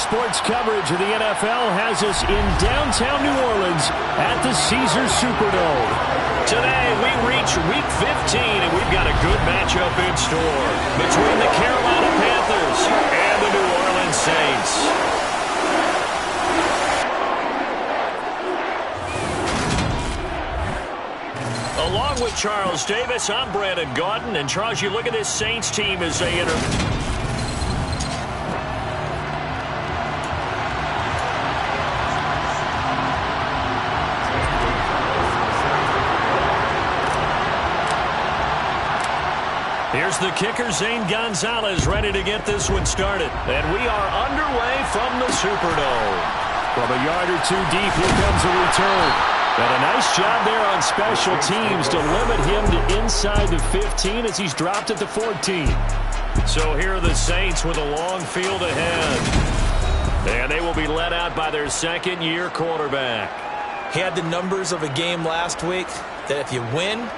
sports coverage of the NFL has us in downtown New Orleans at the Caesars Superdome. Today, we reach Week 15, and we've got a good matchup in store between the Carolina Panthers and the New Orleans Saints. Along with Charles Davis, I'm Brandon Gaudin. And Charles, you look at this Saints team as they enter. Here's the kicker, Zane Gonzalez, ready to get this one started. And we are underway from the Superdome. From a yard or two deep, here comes a return. And a nice job there on special teams to limit him to inside the 15 as he's dropped at the 14. So here are the Saints with a long field ahead. And they will be led out by their second-year quarterback. He had the numbers of a game last week that if you win,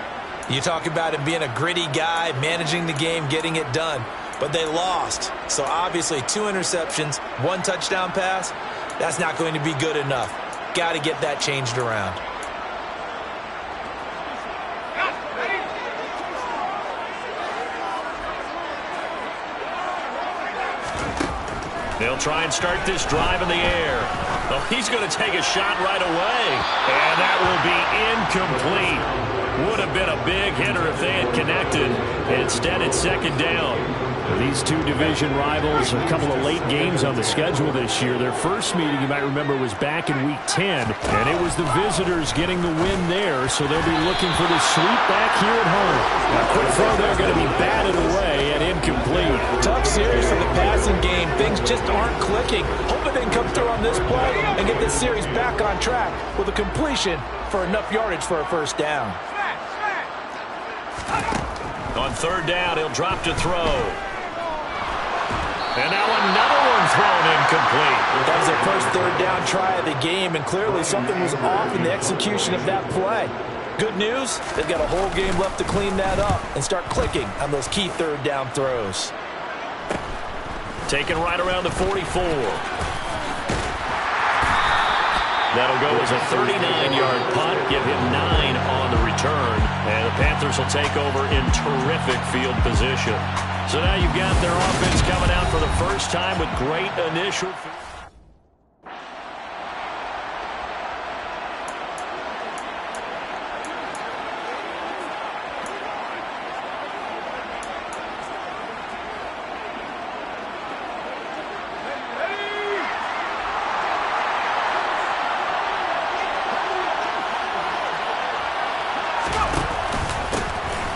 you talk about him being a gritty guy, managing the game, getting it done. But they lost. So obviously 2 interceptions, 1 touchdown pass, that's not going to be good enough. Got to get that changed around. They'll try and start this drive in the air. Oh, he's going to take a shot right away. And that will be incomplete. Would have been a big hitter if they had connected. Instead, it's second down. These two division rivals, a couple of late games on the schedule this year. Their first meeting, you might remember, was back in Week 10, and it was the visitors getting the win there, so they'll be looking for the sweep back here at home. A quick throw there going to be batted away and incomplete. Tough series for the passing game. Things just aren't clicking. Hoping they can come through on this play and get this series back on track with a completion for enough yardage for a first down. On third down, he'll drop to throw. And now another one thrown incomplete. That was their first third down try of the game, and clearly something was off in the execution of that play. Good news, they've got a whole game left to clean that up and start clicking on those key third down throws. Taken right around the 44. That'll go as a 39-yard punt, give him 9 on the return, and the Panthers will take over in terrific field position. So now you've got their offense coming out for the first time with great initial.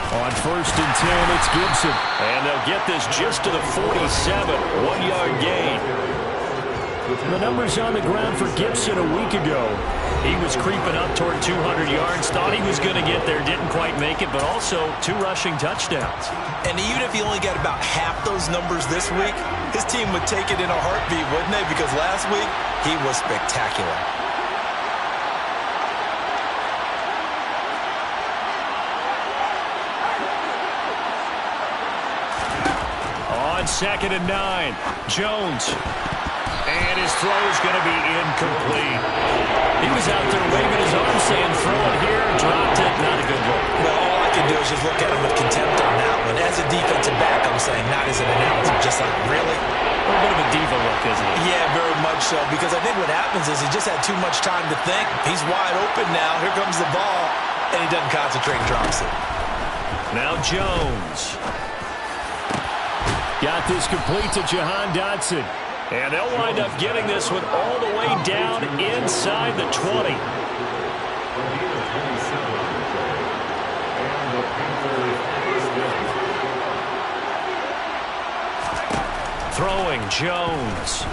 On first and 10, it's Gibson. And they'll get this just to the 47, 1-yard gain. The numbers on the ground for Gibson a week ago. He was creeping up toward 200 yards, thought he was going to get there, didn't quite make it, but also 2 rushing touchdowns. And even if he only got about half those numbers this week, his team would take it in a heartbeat, wouldn't they? Because last week, he was spectacular. Second and 9. Jones. And his throw is going to be incomplete. He was out there waving his arm saying, throw it here, dropped it. Not a good look. Well, all I can do is just look at him with contempt on that one. As a defensive back, I'm saying, not as an announcer. Just like, really? A little bit of a diva look, isn't it? Yeah, very much so. Because I think what happens is he just had too much time to think. He's wide open now. Here comes the ball. And he doesn't concentrate and drops it. Now Jones. Got this complete to Jahan Dotson. And they'll wind up getting this one all the way down inside the 20. Throwing Jones.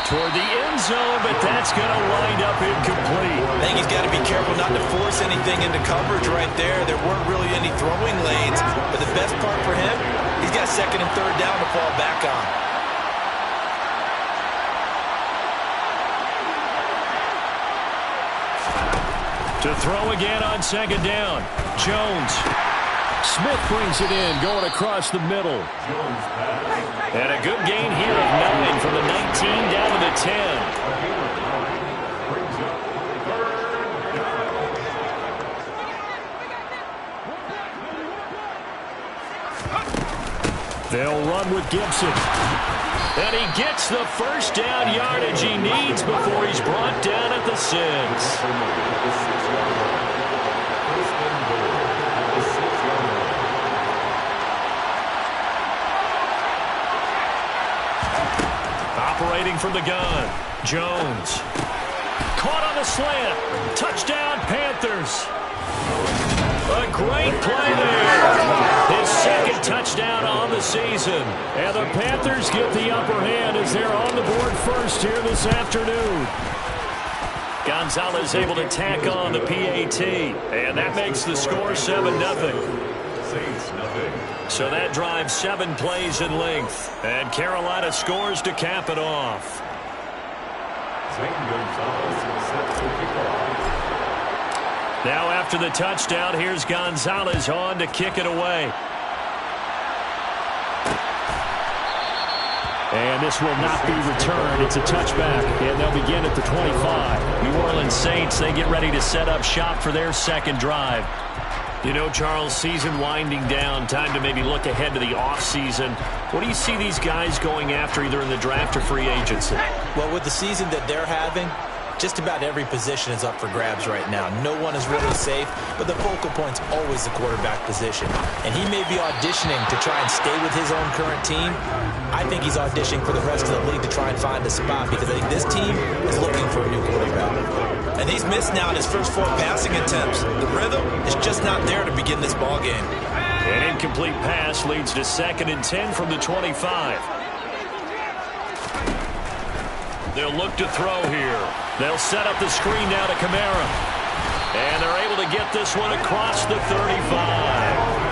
Toward the end zone, but that's going to wind up incomplete. I think he's got to be careful not to force anything into coverage right there. There weren't really any throwing lanes, but the best part for him, he's got second and third down to fall back on. To throw again on second down. Jones. Smith brings it in, going across the middle. And a good gain here of 9 from the 19 down to the 10. They'll run with Gibson. And he gets the first down yardage he needs before he's brought down at the 6. Operating from the gun, Jones. Caught on the slant. Touchdown, Panthers. A great play there. His second touchdown on the season. And the Panthers get the upper hand as they're on the board first here this afternoon. Gonzalez able to tack on the PAT. And that makes the score 7-0. So that drives 7 plays in length. And Carolina scores to cap it off. Now after the touchdown, here's Gonzalez on to kick it away. And this will not be returned. It's a touchback, and they'll begin at the 25. New Orleans Saints, they get ready to set up shop for their second drive. You know, Charles, season winding down, time to maybe look ahead to the offseason. What do you see these guys going after either in the draft or free agency? Well, with the season that they're having, just about every position is up for grabs right now. No one is really safe, but the focal point's always the quarterback position. And he may be auditioning to try and stay with his own current team. I think he's auditioning for the rest of the league to try and find a spot because I think this team is looking for a new quarterback. And he's missed now in his first 4 passing attempts. The rhythm is just not there to begin this ball game. An incomplete pass leads to 2nd and 10 from the 25. They'll look to throw here. They'll set up the screen now to Kamara. And they're able to get this one across the 35.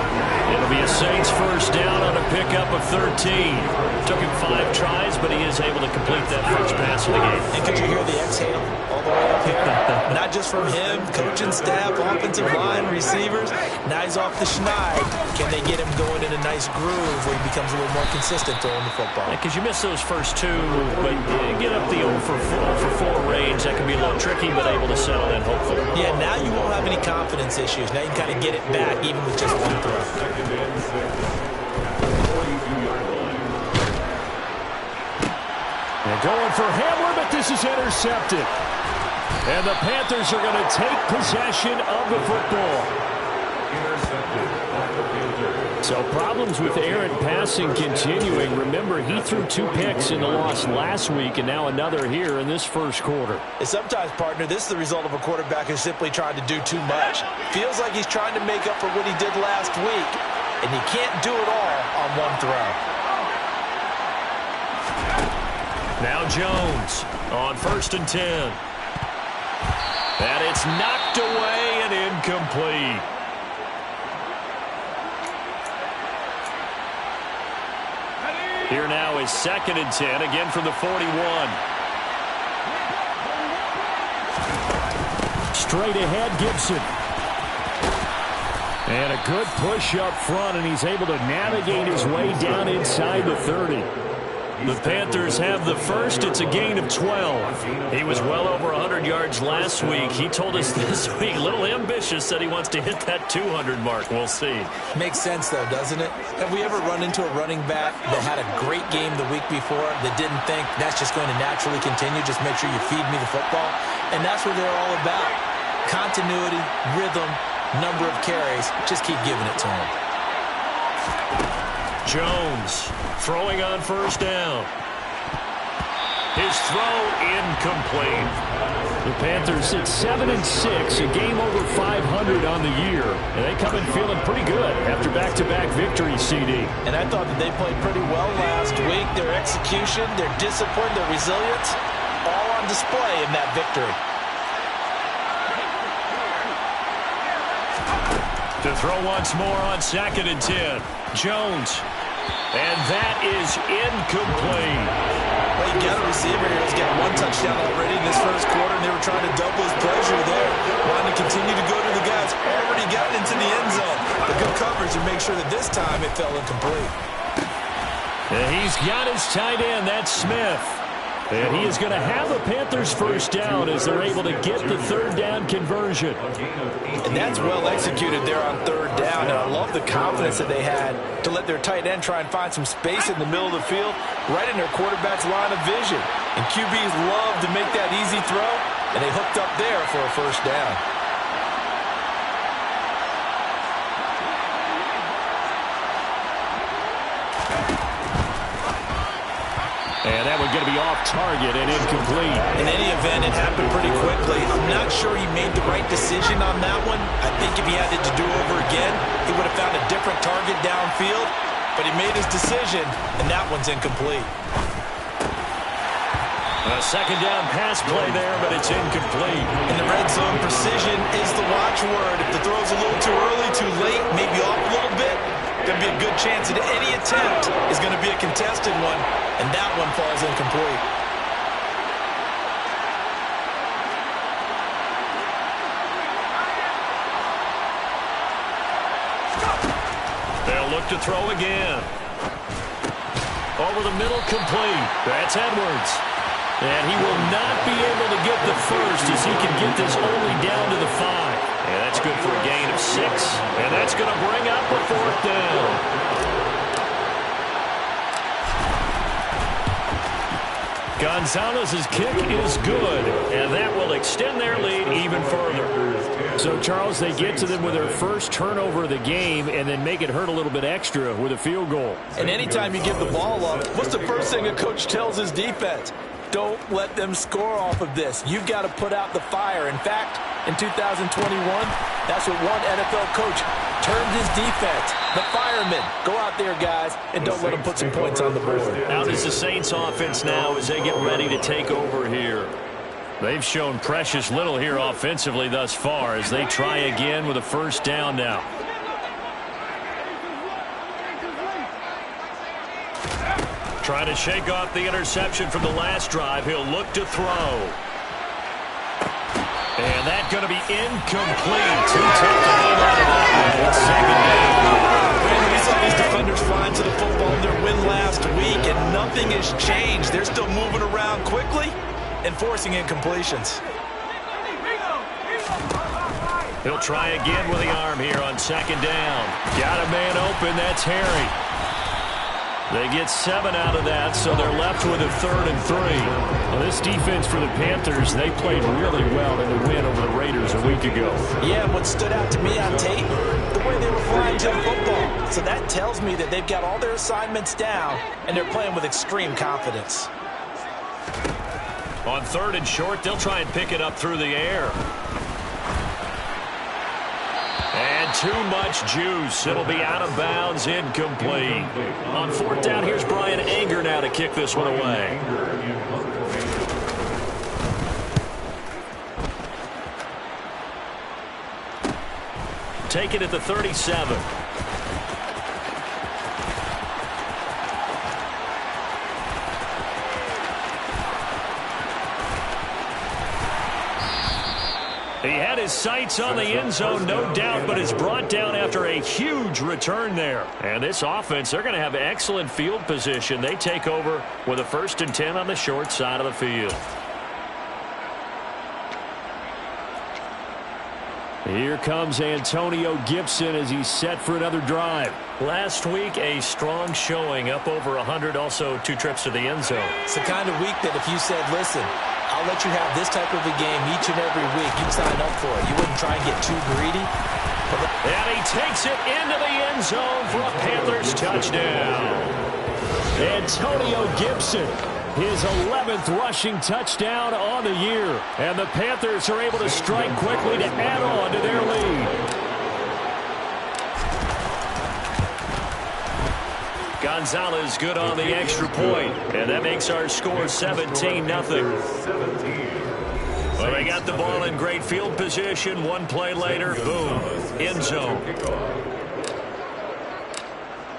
It'll be a Saints first down on a pickup of 13. Took him 5 tries, but he is able to complete that first pass of the game. And could you hear the exhale all the way up here? Not just from him, coaching staff, offensive line, receivers. Now he's off the schneid. Can they get him going in a nice groove where he becomes a little more consistent throwing the football? Because you miss those first 2, but get up the 0 for 4 range. That can be a little tricky, but able to settle in, hopefully. Yeah, now you won't have any confidence issues. Now you can kind of get it back, even with just 1 throw. They're going for Hamler, but this is intercepted. And the Panthers are going to take possession of the football. So problems with errant passing continuing. Remember, he threw 2 picks in the loss last week and now another here in this first quarter. And sometimes, partner, this is the result of a quarterback who's simply trying to do too much. Feels like he's trying to make up for what he did last week, and he can't do it all on 1 throw. Now Jones on 1st and 10. And it's knocked away and incomplete. Here now is 2nd and 10, again from the 41. Straight ahead, Gibson. And a good push up front, and he's able to navigate his way down inside the 30. The Panthers have the first. It's a gain of 12. He was well over 100 yards last week. He told us this week, a little ambitious, said he wants to hit that 200 mark. We'll see. Makes sense, though, doesn't it? Have we ever run into a running back that had a great game the week before that didn't think that's just going to naturally continue, just make sure you feed me the football? And that's what they're all about. Continuity, rhythm, number of carries. Just keep giving it to him. Jones throwing on 1st down. His throw incomplete. The Panthers at 7-6, a game over 500 on the year. And they come in feeling pretty good after back-to-back victories, CD. And I thought that they played pretty well last week. Their execution, their discipline, their resilience, all on display in that victory. To throw once more on 2nd and 10. Jones. And that is incomplete. Well, you got a receiver here who's got 1 touchdown already in this first quarter, and they were trying to double his pressure there. Wanting to continue to go to the guys already got into the end zone. The good coverage receivers and make sure that this time it fell incomplete. And he's got his tight end. That's Smith. And he is going to have a Panthers first down as they're able to get the third down conversion. And that's well executed there on third down. And I love the confidence that they had to let their tight end try and find some space in the middle of the field, right in their quarterback's line of vision. And QBs love to make that easy throw, and they hooked up there for a first down. And that one's going to be off target and incomplete. In any event, it happened pretty quickly. I'm not sure he made the right decision on that one. I think if he had it to do over again, he would have found a different target downfield. But he made his decision, and that one's incomplete. A second down pass play there, but it's incomplete. In the red zone, precision is the watchword. If the throw's a little too early, too late, maybe off a little bit, there'd be a good chance that any attempt is going to be a contested one, and that one falls incomplete. They'll look to throw again. Over the middle, complete. That's Edwards. And he will not be able to get the first as he can get this only down to the 5. And that's good for a gain of 6. And that's going to bring up a fourth down. Gonzalez's kick is good, and that will extend their lead even further. So, Charles, they get to them with their first turnover of the game and then make it hurt a little bit extra with a field goal. And anytime you give the ball up, what's the first thing a coach tells his defense? Don't let them score off of this. You've got to put out the fire. In fact, in 2021, that's what one NFL coach termed his defense. The firemen. Go out there, guys, and don't let them put some points on the board. Out is the Saints offense now as they get ready to take over here. They've shown precious little here offensively thus far as they try again with a first down now. Trying to shake off the interception from the last drive. He'll look to throw. And that's going to be incomplete. Too tough to hold on to that one. It's second down. We saw these defenders flying to the football in their win last week, and nothing has changed. They're still moving around quickly and forcing incompletions. He'll try again with the arm here on second down. Got a man open. That's Harry. They get 7 out of that, so they're left with a 3rd and 3. Well, this defense for the Panthers, they played really well in the win over the Raiders a week ago. Yeah, what stood out to me on tape, the way they were flying to the football. So that tells me that they've got all their assignments down, and they're playing with extreme confidence. On 3rd and short, they'll try and pick it up through the air. And too much juice. It'll be out of bounds, incomplete. On 4th down, here's Brian Anger now to kick this one away. Take it at the 37. He had his sights on the end zone, no doubt, but is brought down after a huge return there. And this offense, they're going to have excellent field position. They take over with a 1st and 10 on the short side of the field. Here comes Antonio Gibson as he's set for another drive. Last week, a strong showing, up over 100, also 2 trips to the end zone. It's the kind of week that if you said, listen, I'll let you have this type of a game each and every week, you'd sign up for it. You wouldn't try and get too greedy. And he takes it into the end zone for a Panthers touchdown. Antonio Gibson, his 11th rushing touchdown on the year. And the Panthers are able to strike quickly to add on to their lead. Gonzalez good on the extra point, and that makes our score 17-0. Well, they got the ball in great field position. One play later, boom, end zone.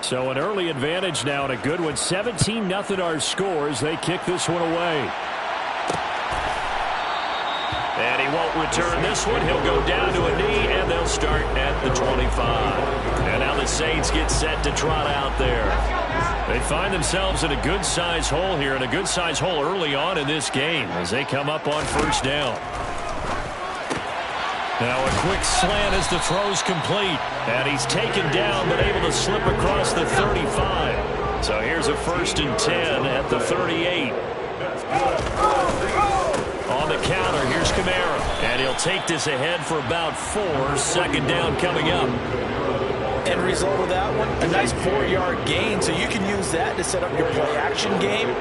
So an early advantage now and a good one. 17-0 our scores. They kick this one away. And he won't return this one. He'll go down to a knee, and they'll start at the 25. And now the Saints get set to trot out there. They find themselves in a good-sized hole here, and a good-sized hole early on in this game as they come up on first down. Now a quick slant as the throw's complete. And he's taken down but able to slip across the 35. So here's a 1st and 10 at the 38. On the counter, here's Kamara. And he'll take this ahead for about 4. 2nd down coming up. End result of that one, a nice 4-yard gain. So you can use that to set up your play-action game.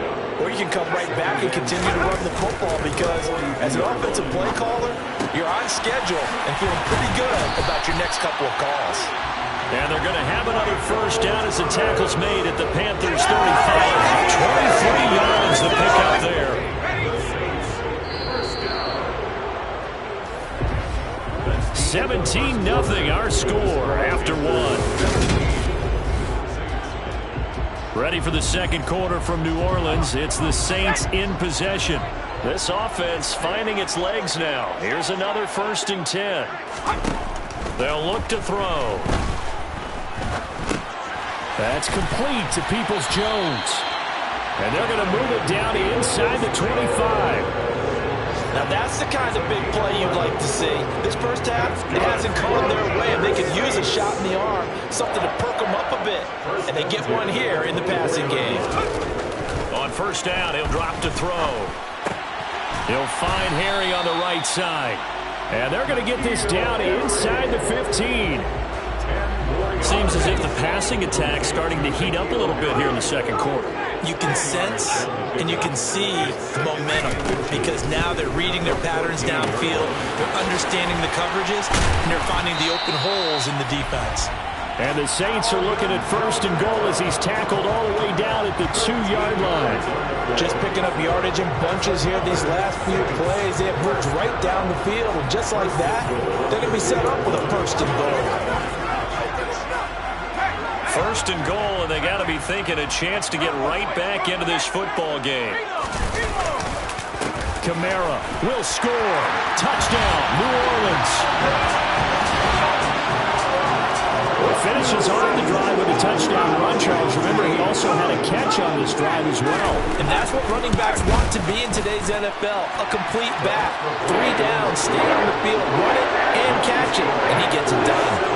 Or you can come right back and continue to run the football because as an offensive play caller, you're on schedule and feeling pretty good about your next couple of calls. And they're going to have another 1st down as the tackle's made at the Panthers' 35. 23 yards to pick up there. $17-0 our score after 1. Ready for the 2nd quarter from New Orleans. It's the Saints in possession. This offense finding its legs now. Here's another 1st and 10. They'll look to throw. That's complete to Peoples-Jones. And they're going to move it down inside the 25. Now that's the kind of big play you'd like to see. This first half, it hasn't gone their way, and they could use a shot in the arm, something to perk them up a bit. And they get one here in the passing game. On 1st down, he'll drop to throw. He'll find Harry on the right side. And they're going to get this down inside the 15. Seems as if the passing attack's starting to heat up a little bit here in the 2nd quarter. You can sense and you can see the momentum because now they're reading their patterns downfield, they're understanding the coverages, and they're finding the open holes in the defense. And the Saints are looking at 1st and goal as he's tackled all the way down at the 2-yard line. Just picking up yardage in bunches here these last few plays. They have moved right down the field, and just like that, they're going to be set up with a 1st and goal. 1st and goal, and they got to be thinking a chance to get right back into this football game. Kamara will score. Touchdown, New Orleans. Finishes off the drive with a touchdown run, Charles. Remember, he also had a catch on this drive as well. And that's what running backs want to be in today's NFL, a complete back. 3 down, stay on the field, run it, and catch it, and he gets it done.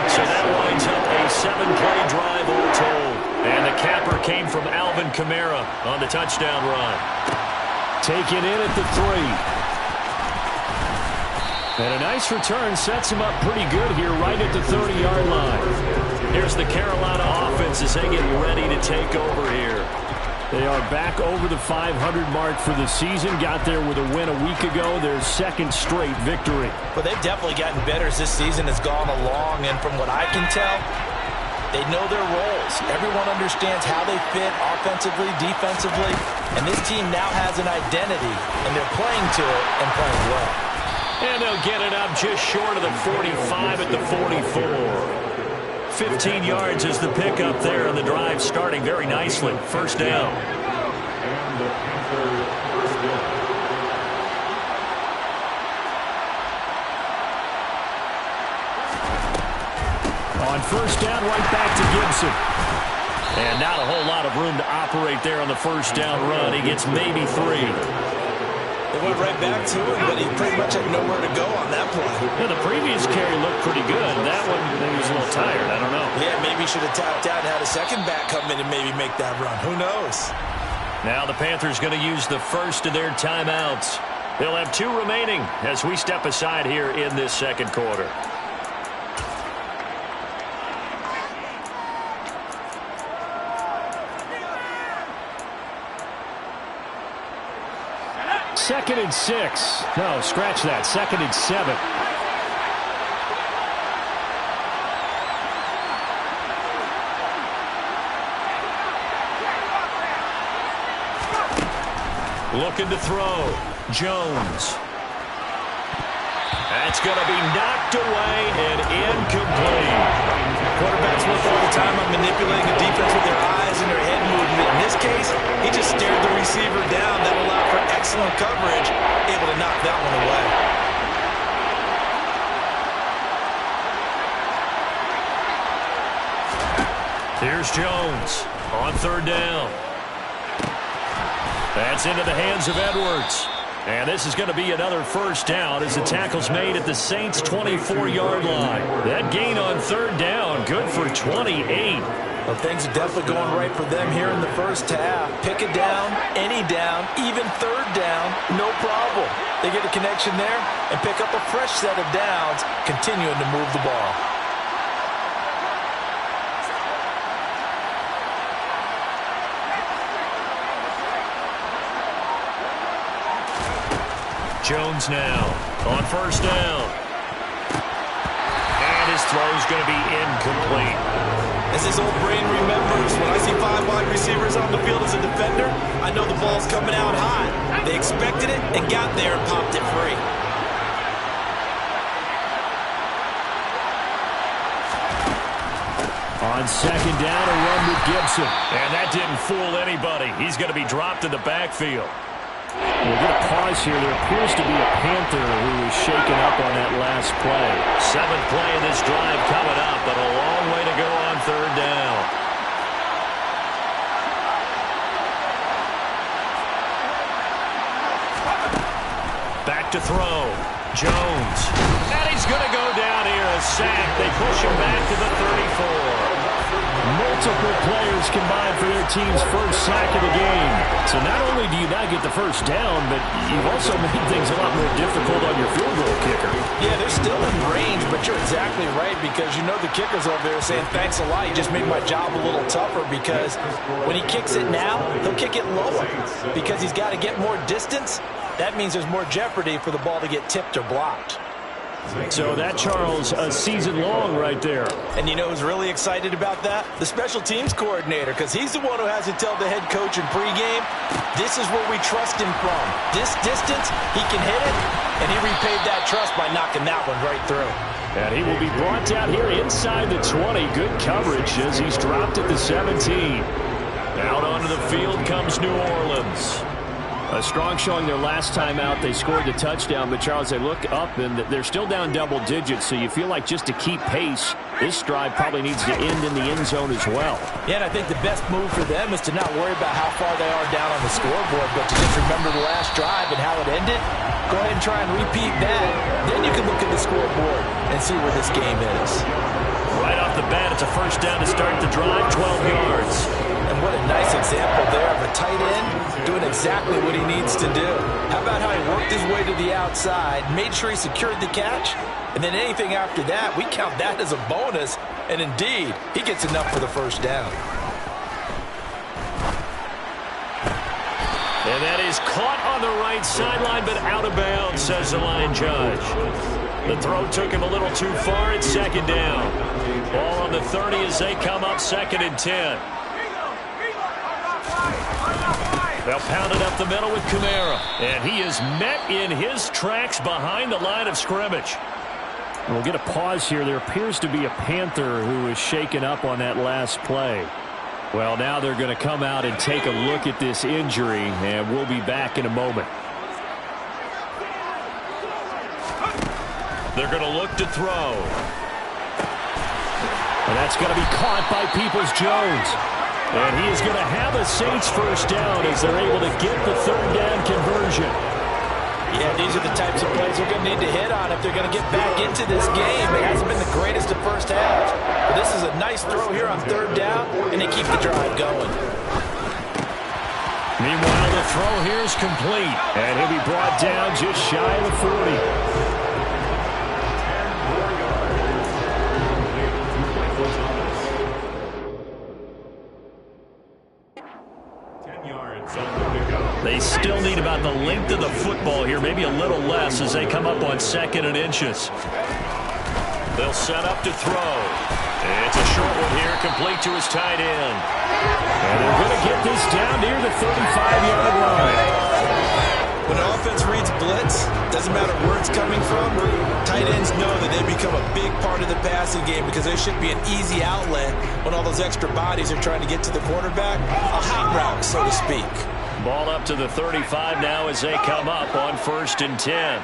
So that winds up a 7-play drive all told. And the capper came from Alvin Kamara on the touchdown run. Taken in at the 3. And a nice return sets him up pretty good here right at the 30-yard line. Here's the Carolina offense as they get ready to take over here. They are back over the 500 mark for the season. Got there with a win a week ago. Their 2nd straight victory. But they've definitely gotten better as this season has gone along. And from what I can tell, they know their roles. Everyone understands how they fit offensively, defensively. And this team now has an identity. And they're playing to it and playing well. And they'll get it up just short of the 45 at the 44. 15 yards is the pickup there, and the drive starting very nicely. 1st down. On 1st down, right back to Gibson. And not a whole lot of room to operate there on the 1st down run. He gets maybe 3. They went right back to him, but he pretty much had nowhere to go on that play. Yeah, the previous carry looked pretty good. That one, maybe he was a little tired. I don't know. Yeah, maybe he should have tapped out and had a second back come in and maybe make that run. Who knows? Now the Panthers going to use the first of their timeouts. They'll have 2 remaining as we step aside here in this 2nd quarter. Second and 6. No, scratch that. 2nd and 7. Looking to throw. Jones. That's going to be knocked away and incomplete. Quarterbacks work all the time on manipulating the defense with their eyes and their head movement. In this case, he just stared the receiver down. That allowed for excellent coverage, able to knock that one away. Here's Jones on third down. That's into the hands of Edwards. And this is going to be another first down as the tackle's made at the Saints' 24-yard line. That gain on third down, good for 28. Well, things are definitely going right for them here in the first half. Pick a down, any down, even third down, no problem. They get a connection there and pick up a fresh set of downs, continuing to move the ball. Jones now on first down. And his throw's going to be incomplete. As his old brain remembers, when I see 5 wide receivers on the field as a defender, I know the ball's coming out hot. They expected it and got there and popped it free. On second down, a run with Gibson. And that didn't fool anybody. He's going to be dropped in the backfield. We'll get a pause here. There appears to be a Panther who was shaken up on that last play. 7th play of this drive coming up, but a long way to go on third down. Back to throw. Jones. And he's going to go down here. A sack. They push him back to the 34. Multiple players combined for their team's first sack of the game. So not only do you not get the first down, but you've also made things a lot more difficult on your field goal kicker. Yeah, they're still in range, but you're exactly right because you know the kicker's over there saying, thanks a lot, you just made my job a little tougher because when he kicks it now, he'll kick it lower because he's got to get more distance. That means there's more jeopardy for the ball to get tipped or blocked. So that, Charles, a season long right there. And you know who's really excited about that? The special teams coordinator, because he's the one who has to tell the head coach in pregame, this is where we trust him from. This distance, he can hit it, and he repaid that trust by knocking that one right through. And he will be brought down here inside the 20. Good coverage as he's dropped at the 17. Out onto the field comes New Orleans. A strong showing their last time out. They scored the touchdown, but, Charles, they look up, and they're still down double digits, so you feel like just to keep pace, this drive probably needs to end in the end zone as well. Yeah, and I think the best move for them is to not worry about how far they are down on the scoreboard, but to just remember the last drive and how it ended. Go ahead and try and repeat that. Then you can look at the scoreboard and see where this game is. Right off the bat, it's a first down to start the drive, 12 yards. And what a nice example there of a tight end doing exactly what he needs to do. How about how he worked his way to the outside, made sure he secured the catch, and then anything after that, we count that as a bonus. And indeed, he gets enough for the first down. And that is caught on the right sideline, but out of bounds, says the line judge. The throw took him a little too far. It's second down. Ball on the 30 as they come up 2nd and 10. They'll pound it up the middle with Kamara. And he is met in his tracks behind the line of scrimmage. We'll get a pause here. There appears to be a Panther who was shaken up on that last play. Well, now they're going to come out and take a look at this injury, and we'll be back in a moment. They're going to look to throw. And that's going to be caught by Peoples-Jones. And he is going to have a Saints first down as they're able to get the third down conversion. Yeah, these are the types of plays they're going to need to hit on if they're going to get back into this game. It hasn't been the greatest of first halves. But this is a nice throw here on third down, and they keep the drive going. Meanwhile, the throw here is complete. And he'll be brought down just shy of the 40. They still need about the length of the football here, maybe a little less as they come up on 2nd and inches. They'll set up to throw. It's a short one here, complete to his tight end. And they're going to get this down near the 35-yard line. When an offense reads blitz, doesn't matter where it's coming from, tight ends know that they become a big part of the passing game because there should be an easy outlet when all those extra bodies are trying to get to the quarterback. A hot route, so to speak. Ball up to the 35 now as they come up on 1st and 10.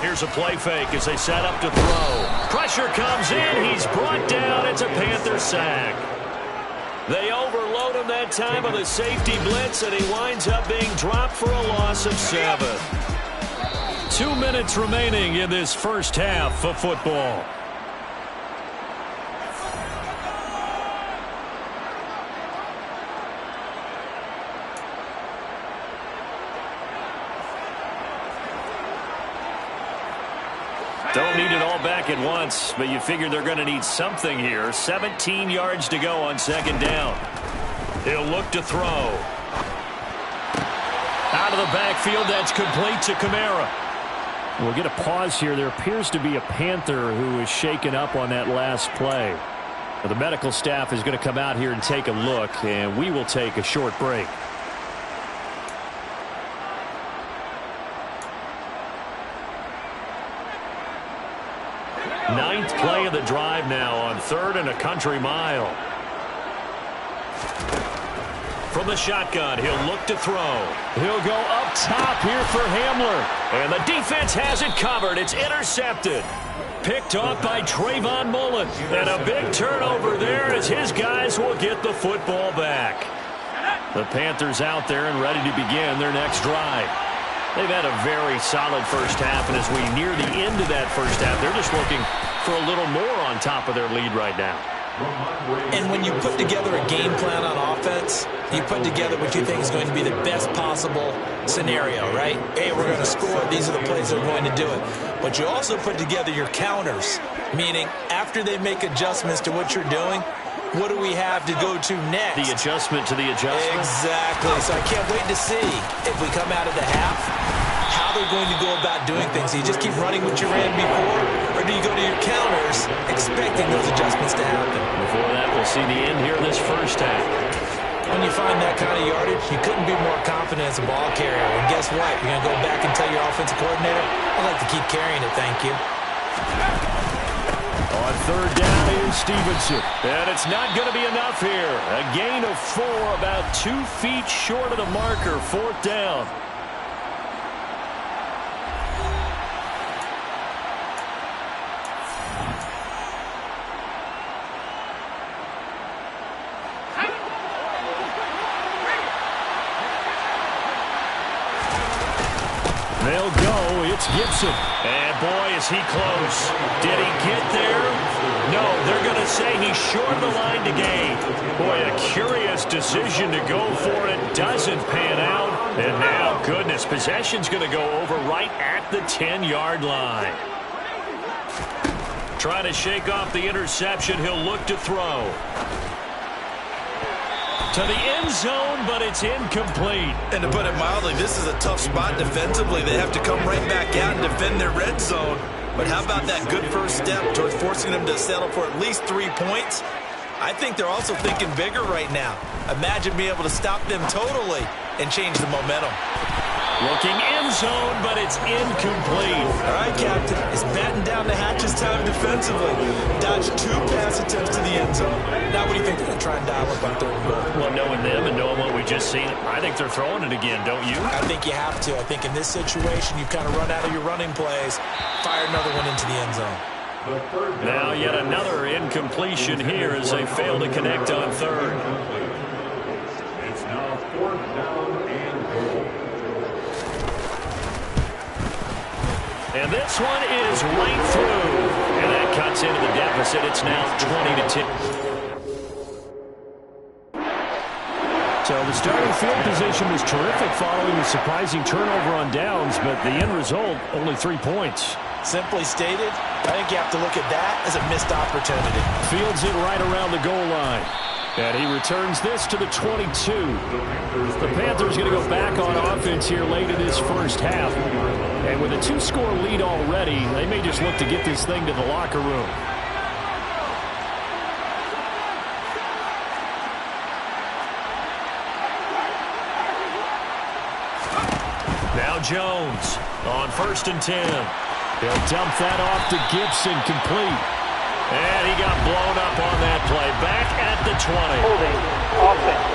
Here's a play fake as they set up to throw. Pressure comes in. He's brought down. It's a Panther sack. They overload him that time with a safety blitz, and he winds up being dropped for a loss of 7. 2 minutes remaining in this first half of football. Don't need it all back at once, but you figure they're going to need something here. 17 yards to go on second down. He'll look to throw. Out of the backfield, that's complete to Kamara. We'll get a pause here. There appears to be a Panther who is shaken up on that last play. Well, the medical staff is going to come out here and take a look, and we will take a short break. Ninth play of the drive now on 3rd and a country mile. From the shotgun, he'll look to throw. He'll go up top here for Hamler. And the defense has it covered. It's intercepted. Picked off by Trayvon Mullen. And a big turnover there as his guys will get the football back. The Panthers out there and ready to begin their next drive. They've had a very solid first half, and as we near the end of that first half, they're just looking for a little more on top of their lead right now. And when you put together a game plan on offense, you put together what you think is going to be the best possible scenario, right? Hey, we're going to score. These are the plays that are going to do it. But you also put together your counters, meaning after they make adjustments to what you're doing, what do we have to go to next? The adjustment to the adjustment? Exactly. So I can't wait to see if we come out of the half, how they're going to go about doing things. Do you just keep running what you ran before, or do you go to your counters expecting those adjustments to happen? Before that, we'll see the end here in this first half. When you find that kind of yardage, you couldn't be more confident as a ball carrier. And guess what? You're going to go back and tell your offensive coordinator, I'd like to keep carrying it, thank you. On 3rd down, here's Stevenson. And it's not going to be enough here. A gain of 4, about 2 feet short of the marker. 4th down. They'll go. It's Gibson. And boy, is he close. Did he get there? No, they're going to say he's short of the line to gain. Boy, a curious decision to go for it. Doesn't pan out. And now, goodness, possession's going to go over right at the 10-yard line. Trying to shake off the interception. He'll look to throw. To the end zone, but it's incomplete. And to put it mildly, this is a tough spot defensively. They have to come right back out and defend their red zone. But how about that good first step towards forcing them to settle for at least 3 points? I think they're also thinking bigger right now. Imagine being able to stop them totally and change the momentum. Looking end zone, but it's incomplete. All right, Captain. It's batten down the hatches time defensively. Dodged 2 pass attempts to the end zone. Now what do you think they're going to try and dial up on 3rd and goal? Well, knowing them and knowing what we just seen, I think they're throwing it again, don't you? I think you have to. I think in this situation, you kind of run out of your running plays, fire another one into the end zone. Now yet another incompletion here as they fail to connect on 3rd. It's now 4th down and goal. And this one is right through. And that cuts into the deficit. It's now 20-10. So the starting field position was terrific following the surprising turnover on downs, but the end result, only 3 points. Simply stated, I think you have to look at that as a missed opportunity. Fields it right around the goal line. And he returns this to the 22. The Panthers going to go back on offense here late in this first half. And with a 2-score lead already, they may just look to get this thing to the locker room. Now Jones on 1st and 10. They'll dump that off to Gibson, complete. And he got blown up on that play. Back at the 20. Holding. Offense.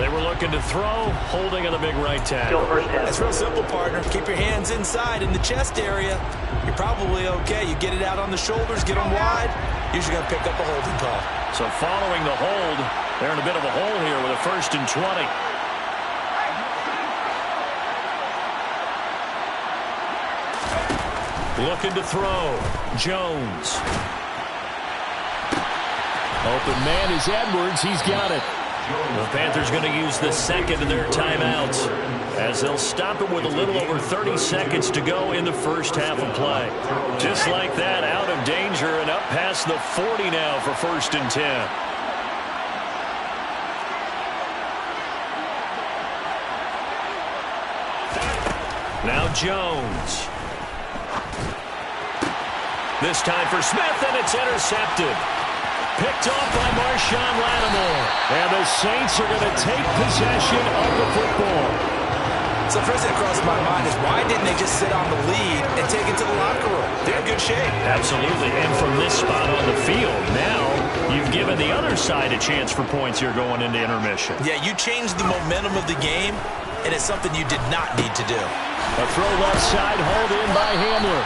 They were looking to throw, holding on the big right tackle. It's real simple, partner. Keep your hands inside in the chest area. You're probably okay. You get it out on the shoulders, get them wide. Usually going to pick up a holding call. So following the hold, they're in a bit of a hole here with a 1st and 20. Looking to throw. Jones. Open man is Edwards. He's got it. The Panthers going to use the second of their timeouts as they'll stop it with a little over 30 seconds to go in the first half of play. Just like that, out of danger and up past the 40 now for 1st and 10. Now Jones. This time for Smith, and it's intercepted. Picked off by Marshawn Lattimore. And the Saints are going to take possession of the football. So first thing that crossed my mind is why didn't they just sit on the lead and take it to the locker room? They're in good shape. Absolutely. And from this spot on the field, now you've given the other side a chance for points here going into intermission. Yeah, you changed the momentum of the game, and it's something you did not need to do. A throw left side, hauled in by Hamler.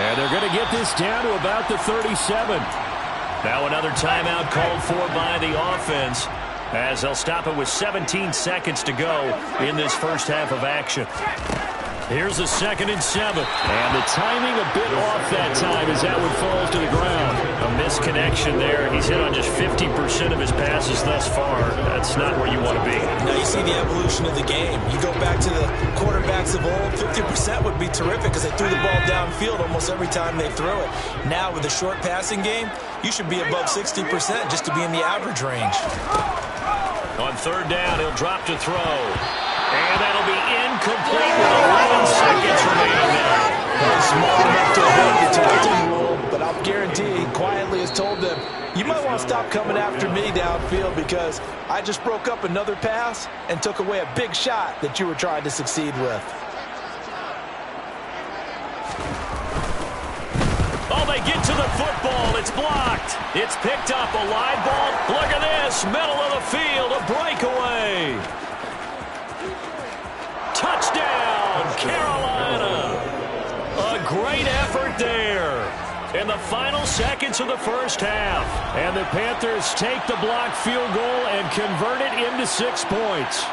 And they're going to get this down to about the 37. Now another timeout called for by the offense as they'll stop it with 17 seconds to go in this first half of action. Here's a 2nd and 7. And the timing a bit off that time as that one falls to the ground. A misconnection there. He's hit on just 50% of his passes thus far. That's not where you want to be. Now you see the evolution of the game. You go back to the quarterbacks of old, 50% would be terrific because they threw the ball downfield almost every time they threw it. Now with the short passing game, you should be above 60% just to be in the average range. On 3rd down, he'll drop to throw. And that'll be incomplete with 11 seconds remaining now. Small enough to avoid the taunting rule, but I'll guarantee he quietly has told them, you might want to stop coming after me downfield because I just broke up another pass and took away a big shot that you were trying to succeed with. Oh, they get to the football. It's blocked. It's picked up. A live ball. Look at this. Middle of the field. A breakaway. Touchdown, Carolina. A great effort there in the final seconds of the first half. And the Panthers take the blocked field goal and convert it into 6 points.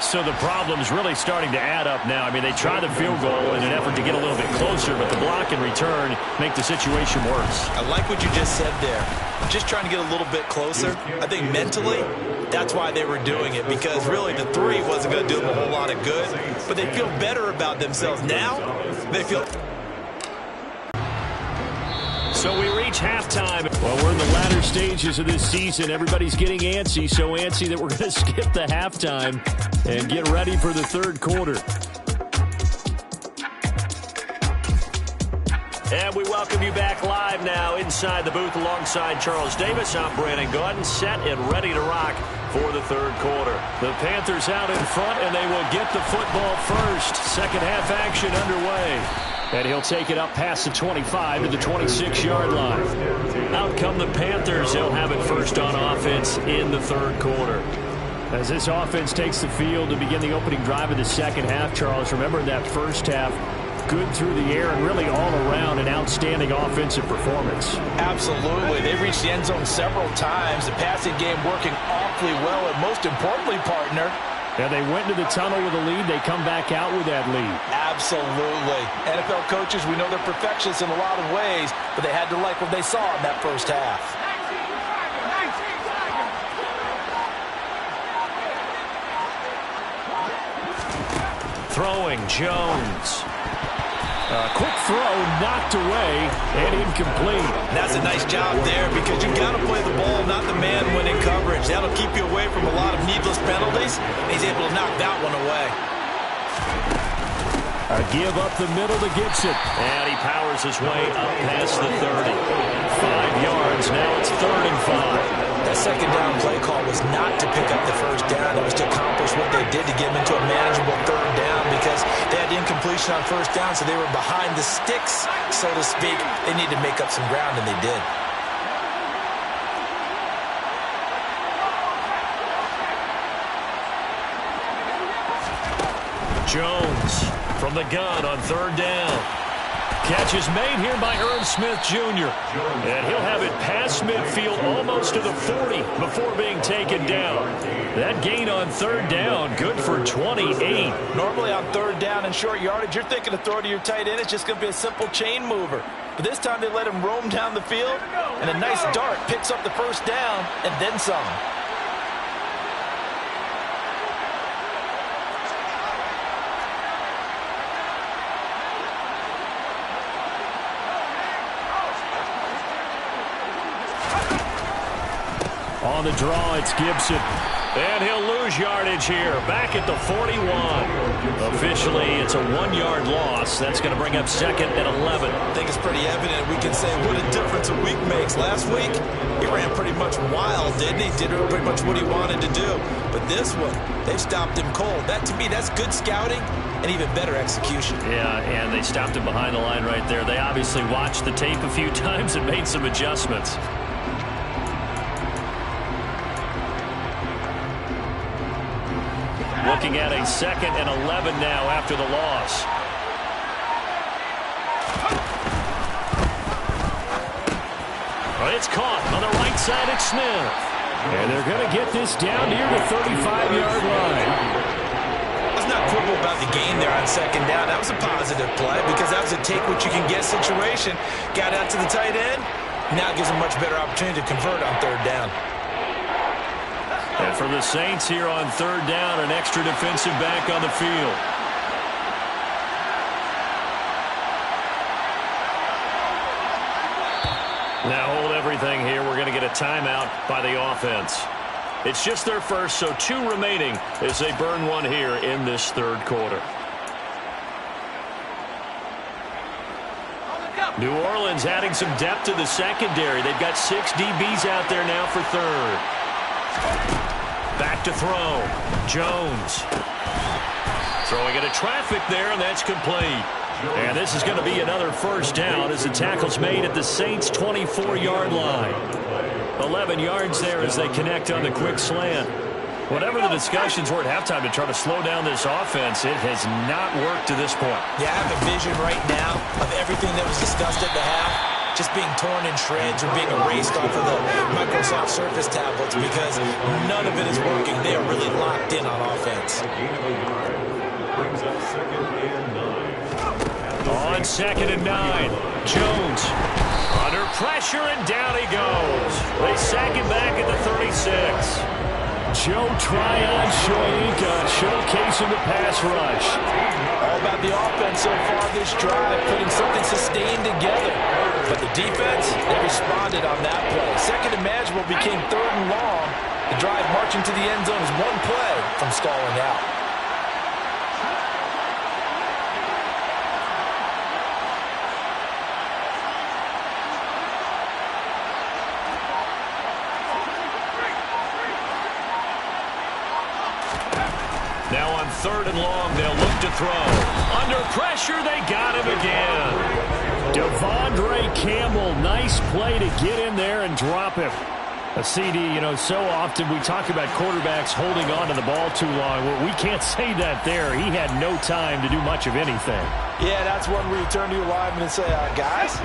So the problem's really starting to add up now. I mean, they try the field goal in an effort to get a little bit closer, but the block and return make the situation worse. I like what you just said there. Just trying to get a little bit closer. I think mentally, that's why they were doing it, because really the 3 wasn't going to do them a whole lot of good, but they feel better about themselves. Now, they feel... So we reach halftime. Well, we're in the latter stages of this season. Everybody's getting antsy, so antsy that we're going to skip the halftime and get ready for the 3rd quarter. And we welcome you back live now inside the booth alongside Charles Davis. I'm Brandon Gaudin, set and ready to rock for the 3rd quarter. The Panthers out in front, and they will get the football first. Second half action underway. And he'll take it up past the 25 to the 26-yard line. Out come the Panthers. They'll have it first on offense in the 3rd quarter. As this offense takes the field to begin the opening drive of the second half, Charles, remember in that first half, good through the air and really all around an outstanding offensive performance. Absolutely. They reached the end zone several times. The passing game working awfully well, and most importantly, partner, and they went into the tunnel with a lead. They come back out with that lead. Absolutely. NFL coaches, we know they're perfectionists in a lot of ways, but they had to like what they saw in that first half. Throwing, Jones. Quick throw, knocked away, and incomplete. That's a nice job there because you got to play the ball, not the man when in coverage. That'll keep you away from a lot of needless penalties, and he's able to knock that one away. A give up the middle to Gibson. And he powers his way up past the 30. 5 yards, now it's 3rd and 5. That second down play call was not to pick up the first down. It was to accomplish what they did to get them into a manageable 3rd down because they had incompletion on first down, so they were behind the sticks, so to speak. They needed to make up some ground, and they did. Jones from the gun on third down. Catch is made here by Irv Smith Jr. And he'll have it past midfield almost to the 40 before being taken down. That gain on third down, good for 28. Normally on third down and short yardage, you're thinking to throw to your tight end. It's just going to be a simple chain mover. But this time they let him roam down the field, and a nice dart picks up the first down and then some. On the draw, it's Gibson. And he'll lose yardage here, back at the 41. Officially, it's a 1-yard loss. That's going to bring up 2nd and 11. I think it's pretty evident. We can say what a difference a week makes. Last week, he ran pretty much wild, didn't he? Did pretty much what he wanted to do. But this one, they stopped him cold. That, to me, that's good scouting and even better execution. Yeah, and they stopped him behind the line right there. They obviously watched the tape a few times and made some adjustments. Looking at a 2nd and 11 now after the loss. Well, it's caught on the right side at Smith. And they're going to get this down near the 35-yard line. Let's not quibble about the gain there on 2nd down. That was a positive play because that was a take-what-you-can-get situation. Got out to the tight end. Now it gives him a much better opportunity to convert on third down. And for the Saints here on third down, an extra defensive back on the field. Now hold everything here. We're going to get a timeout by the offense. It's just their first, so 2 remaining as they burn one here in this third quarter. New Orleans adding some depth to the secondary. They've got 6 DBs out there now for third. Back to throw. Jones. Throwing into traffic there, and that's complete. And this is going to be another first down as the tackle's made at the Saints' 24-yard line. 11 yards there as they connect on the quick slant. Whatever the discussions were at halftime to try to slow down this offense, it has not worked to this point. Yeah, I have a vision right now of everything that was discussed at the half just being torn in shreds or being erased off of the Microsoft Surface tablets because none of it is working. They are really locked in on offense. On 2nd and 9, Jones under pressure, and down he goes. They sack him back at the 36. Joe Tryon showcasing the pass rush. All about the offense so far this drive, putting something sustained together. But the defense, they responded on that play. Second and manageable became 3rd and long. The drive marching to the end zone is 1 play from stalling out. Now on 3rd and long, they'll look to throw. Under pressure, they got him again. Devondre Campbell, nice play to get in there and drop him. A CD, so often we talk about quarterbacks holding on to the ball too long. Well, we can't say that there. He had no time to do much of anything. Yeah, that's one where you turn to your lineman and say, guys,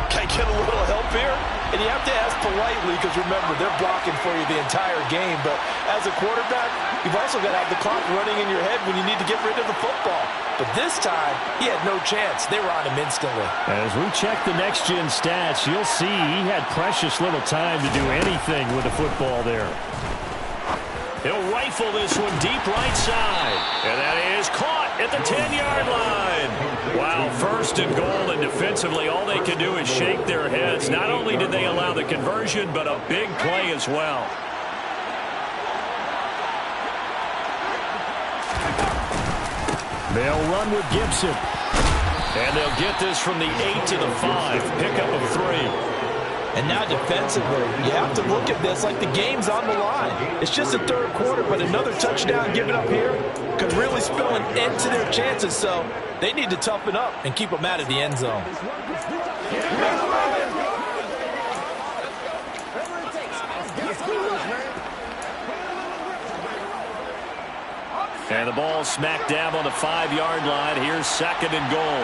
can I get a little help here? And you have to ask politely because, remember, they're blocking for you the entire game. But as a quarterback, you've also got to have the clock running in your head when you need to get rid of the football. But this time, he had no chance. They were on him instantly. As we check the next-gen stats, you'll see he had precious little time to do anything with the football there. He'll rifle this one deep right side. And that is caught at the 10-yard line. Wow, 1st and goal, and defensively all they can do is shake their heads. Not only did they allow the conversion, but a big play as well. They'll run with Gibson. And they'll get this from the 8 to the 5. Pickup of 3. And now defensively, you have to look at this like the game's on the line. It's just a 3rd quarter, but another touchdown given up here could really spell an end to their chances. So they need to toughen up and keep them out of the end zone. And the ball smack dab on the 5-yard line. Here's 2nd and goal.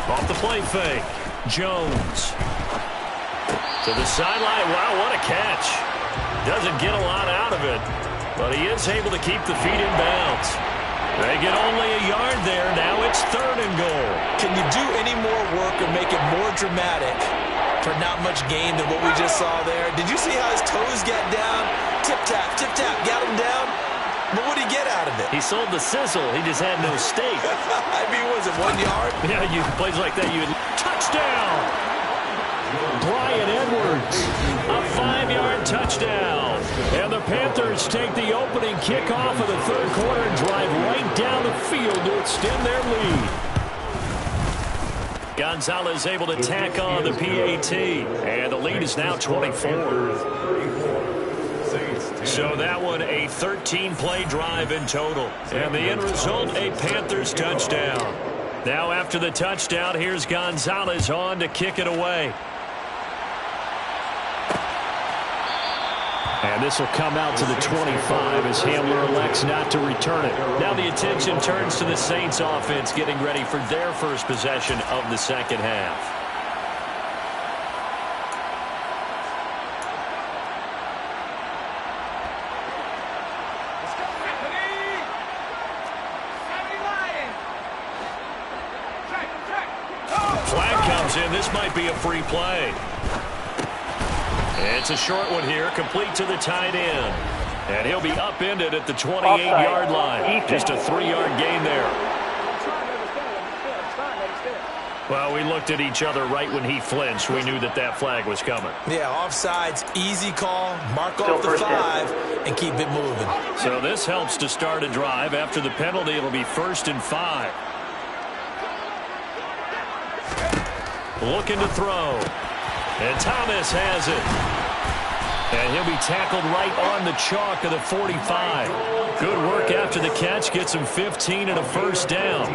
Off the play fake. Jones. To the sideline. Wow, what a catch. Doesn't get a lot out of it, but he is able to keep the feet in bounds. They get only a yard there. Now it's 3rd and goal. Can you do any more work or make it more dramatic for not much gain than what we just saw there? Did you see how his toes got down? Tip-tap, tip-tap, got him down. But what did he get out of it? He sold the sizzle. He just had no steak. I mean, was it 1 yard? Yeah, you plays like that. You touchdown. Brian Edwards, a 5-yard touchdown. And the Panthers take the opening kickoff of the 3rd quarter and drive right down the field to extend their lead. Gonzalez able to tack on the PAT. And the lead is now 24. So that one a 13-play drive in total. And the end result, a Panthers touchdown. Now after the touchdown, here's Gonzalez on to kick it away. And this will come out to the 25 as Hamler elects not to return it. Now the attention turns to the Saints offense getting ready for their first possession of the 2nd half. Flag comes in. This might be a free play. It's a short one here, complete to the tight end. And he'll be upended at the 28-yard line. Just a 3-yard gain there. Well, we looked at each other right when he flinched. We knew that that flag was coming. Yeah, offsides, easy call, mark off the 5, and keep it moving. So this helps to start a drive. After the penalty, it'll be 1st and 5. Looking to throw. And Thomas has it. And he'll be tackled right on the chalk of the 45. Good work after the catch. Gets him 15 and a 1st down.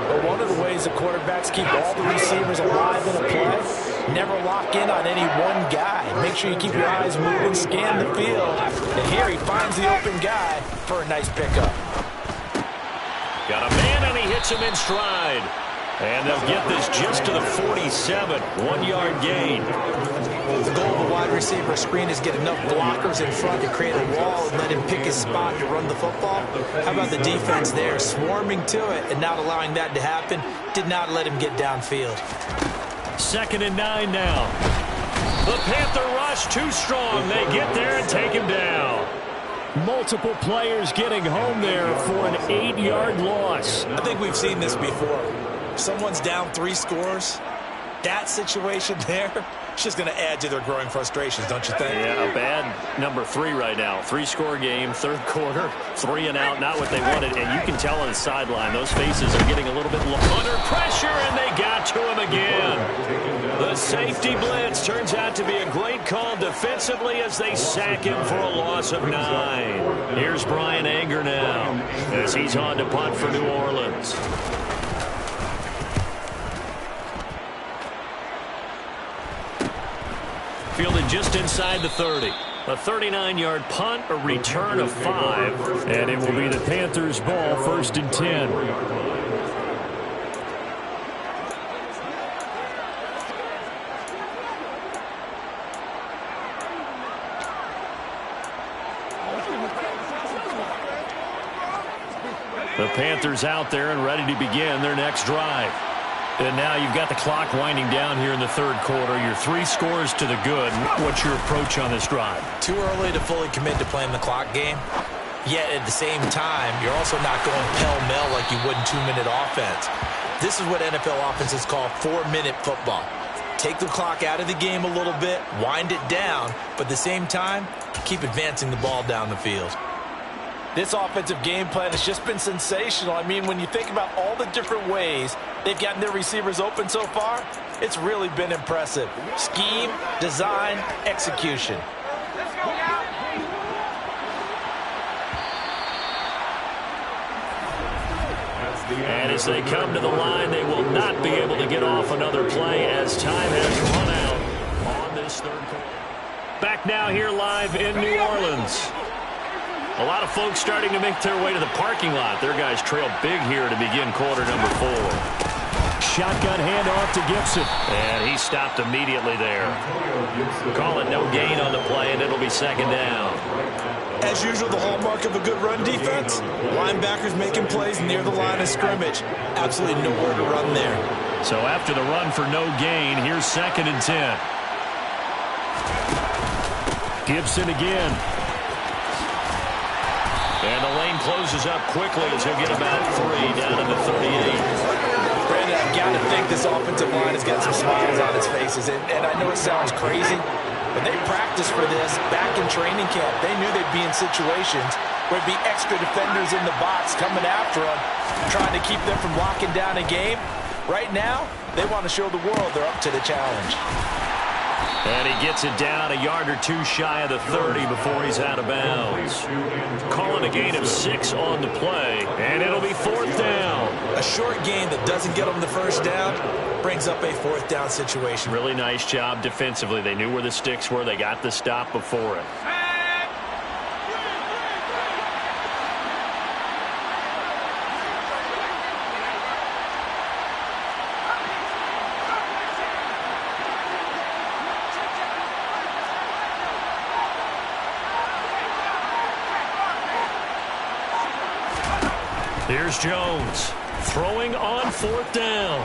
But one of the ways the quarterbacks keep all the receivers alive in a play, never lock in on any one guy. Make sure you keep your eyes moving, scan the field. And here he finds the open guy for a nice pickup. Got a man, and he hits him in stride. And they'll get this just to the 47. 1-yard gain. The goal of a wide receiver screen is get enough blockers in front to create a wall and let him pick his spot to run the football. How about the defense there, swarming to it and not allowing that to happen? Did not let him get downfield. 2nd and 9 now. The Panther rush too strong. They get there and take him down. Multiple players getting home there for an 8-yard loss. I think we've seen this before. Someone's down 3 scores. That situation there, it's just going to add to their growing frustrations, don't you think? Yeah, a bad number 3 right now. 3-score game, 3rd quarter, 3 and out, not what they wanted. And you can tell on the sideline, those faces are getting a little bit low. Under pressure, and they got to him again. The safety blitz turns out to be a great call defensively as they sack him for a loss of 9. Here's Brian Anger now as he's on to punt for New Orleans. Fielded just inside the 30. A 39-yard punt, a return of 5. And it will be the Panthers' ball, 1st and 10. The Panthers out there and ready to begin their next drive. And now you've got the clock winding down here in the 3rd quarter. You're 3 scores to the good. What's your approach on this drive? Too early to fully commit to playing the clock game. Yet at the same time, you're also not going pell-mell like you would in 2-minute offense. This is what NFL offenses call 4-minute football. Take the clock out of the game a little bit, wind it down, but at the same time, keep advancing the ball down the field. This offensive game plan has just been sensational. I mean, when you think about all the different ways they've gotten their receivers open so far, it's really been impressive. Scheme, design, execution. And as they come to the line, they will not be able to get off another play as time has run out on this 3rd quarter. Back now here live in New Orleans. A lot of folks starting to make their way to the parking lot. Their guys trail big here to begin quarter number 4. Shotgun handoff to Gibson. And he stopped immediately there. Call it no gain on the play, and it'll be second down. As usual, the hallmark of a good run defense, linebackers making plays near the line of scrimmage. Absolutely nowhere to run there. So after the run for no gain, here's 2nd and 10. Gibson again. And the lane closes up quickly as he'll get about 3 down to the 38. Brandon, I've got to think this offensive line has got some smiles on its faces. And I know it sounds crazy, but they practiced for this back in training camp. They knew they'd be in situations where there'd be extra defenders in the box coming after them, trying to keep them from locking down a game. Right now, they want to show the world they're up to the challenge. And he gets it down a yard or 2 shy of the 30 before he's out of bounds. Calling a gain of 6 on the play, and it'll be 4th down. A short gain that doesn't get them the first down brings up a 4th down situation. Really nice job defensively. They knew where the sticks were. They got the stop before it. Here's Jones throwing on 4th down.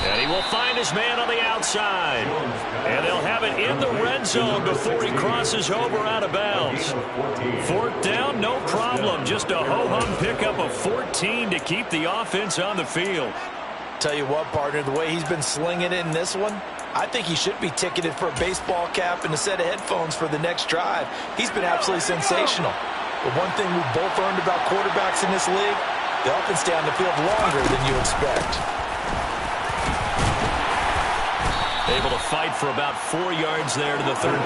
And he will find his man on the outside. And they'll have it in the red zone before he crosses over out of bounds. 4th down, no problem. Just a ho-hum pickup of 14 to keep the offense on the field. Tell you what, partner, the way he's been slinging it in this one, I think he should be ticketed for a baseball cap and a set of headphones for the next drive. He's been absolutely sensational. But one thing we've both learned about quarterbacks in this league, they often stay on the field longer than you expect. Able to fight for about 4 yards there to the 13.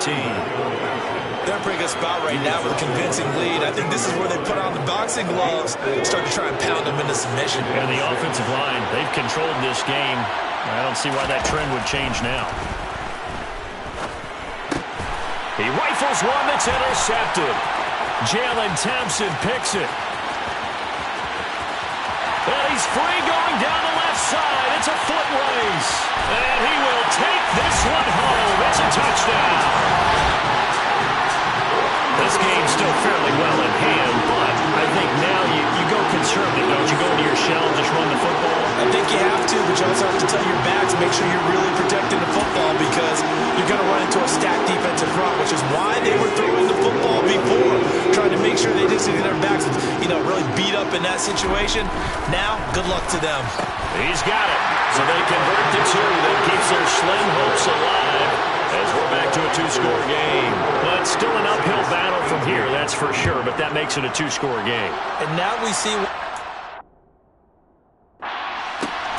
They're in a pretty good spot right now with a convincing lead. I think this is where they put on the boxing gloves and start to try and pound them into submission. And the offensive line, they've controlled this game. I don't see why that trend would change now. He rifles one that's intercepted. Jalen Thompson picks it. And he's free going down the left side. It's a foot race. And he will take this one home. It's a touchdown. This game's still fairly well in hand, but I think now you go conservative, don't you? Go into your shell and just run the football. I think you have to, but you also have to tell your backs, make sure you're really protecting the football because you're going to run into a stacked defensive front, which is why they were throwing the football before, trying to make sure they just get their backs, really beat up in that situation. Now, good luck to them. He's got it. So they convert to 2. That keeps their slim hopes alive as we're back to a 2-score game. But still an uphill battle from here, that's for sure, but that makes it a 2-score game. And now we see